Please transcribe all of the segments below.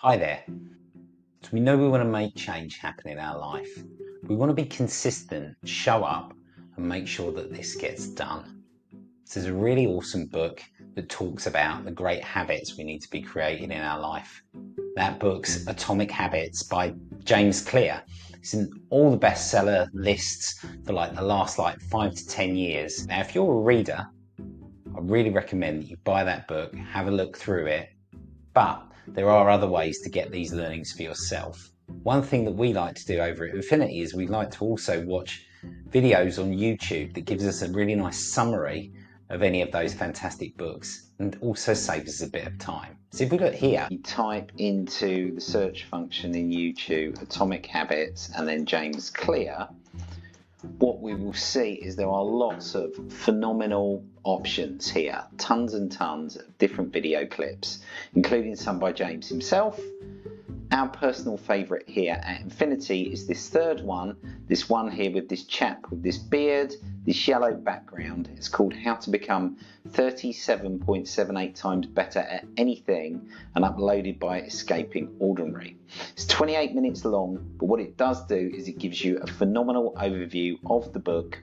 Hi there. So we know we want to make change happen in our life. We want to be consistent, show up, and make sure that this gets done. This is a really awesome book that talks about the great habits we need to be creating in our life. That book's Atomic Habits by James Clear. It's in all the bestseller lists for the last 5 to 10 years. Now, if you're a reader, I really recommend that you buy that book, have a look through it, but there are other ways to get these learnings for yourself. One thing that we like to do over at Infinity is we like to also watch videos on YouTube that gives us a really nice summary of any of those fantastic books and also saves us a bit of time. So if we look here, you type into the search function in YouTube Atomic Habits and then James Clear, what we will see is there are lots of phenomenal options here, tons and tons of different video clips, including some by James himself. Our personal favourite here at Infinity is this third one, this one here with this chap with this beard, this yellow background. It's called How to Become 37.78 times better at anything, and uploaded by Escaping Ordinary. It's 28 minutes long, but what it does do is it gives you a phenomenal overview of the book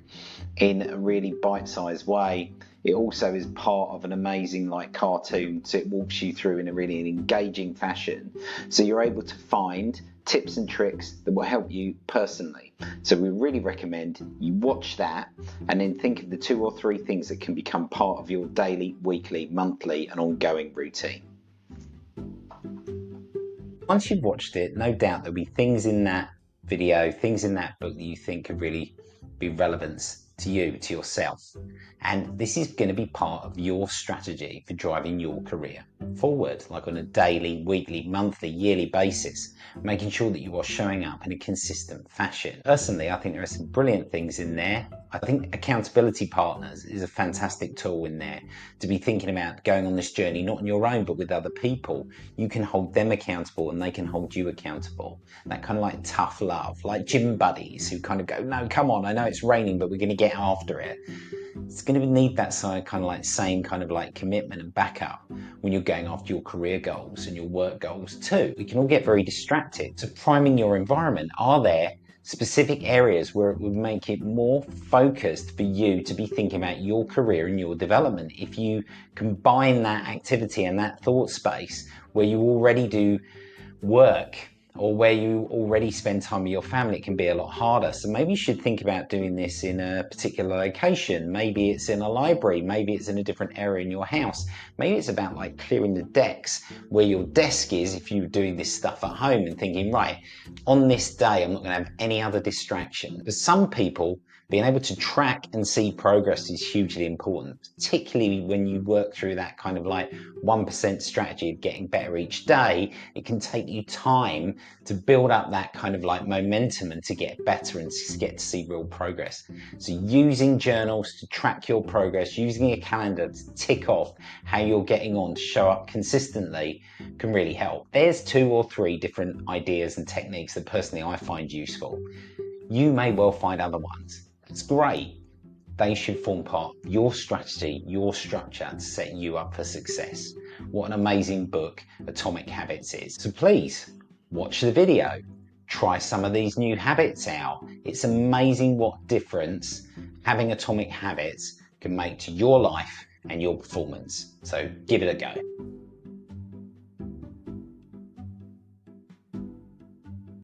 in a really bite-sized way. It also is part of an amazing cartoon, so it walks you through in a really engaging fashion. So you're able to find tips and tricks that will help you personally. So we really recommend you watch that and then think of the 2 or 3 things that can become part of your daily, weekly, monthly and ongoing routine. Once you've watched it, no doubt there'll be things in that video, things in that book that you think could really be relevant to you, to yourself. And this is going to be part of your strategy for driving your career forward, like on a daily, weekly, monthly, yearly basis, making sure that you are showing up in a consistent fashion. Personally, I think there are some brilliant things in there. I think accountability partners is a fantastic tool in there to be thinking about going on this journey, not on your own, but with other people. You can hold them accountable and they can hold you accountable. That kind of tough love, like gym buddies who kind of go, no, come on, I know it's raining, but we're going to get after it. It's going to need that same kind of commitment and backup when you're going after your career goals and your work goals too. We can all get very distracted. So priming your environment, are there specific areas where it would make it more focused for you to be thinking about your career and your development? If you combine that activity and that thought space where you already do work or where you already spend time with your family, it can be a lot harder. So maybe you should think about doing this in a particular location. Maybe it's in a library, maybe it's in a different area in your house. Maybe it's about clearing the decks where your desk is if you're doing this stuff at home and thinking, right, on this day I'm not going to have any other distraction. For some people, being able to track and see progress is hugely important, particularly when you work through that 1% strategy of getting better each day. It can take you time to build up that momentum and to get better and to get to see real progress. So using journals to track your progress, using a calendar to tick off how you're getting on to show up consistently can really help. There's 2 or 3 different ideas and techniques that personally I find useful. You may well find other ones. It's great. They should form part of your strategy, your structure to set you up for success. What an amazing book Atomic Habits is. So please watch the video. Try some of these new habits out. It's amazing what difference having Atomic Habits can make to your life and your performance. So give it a go.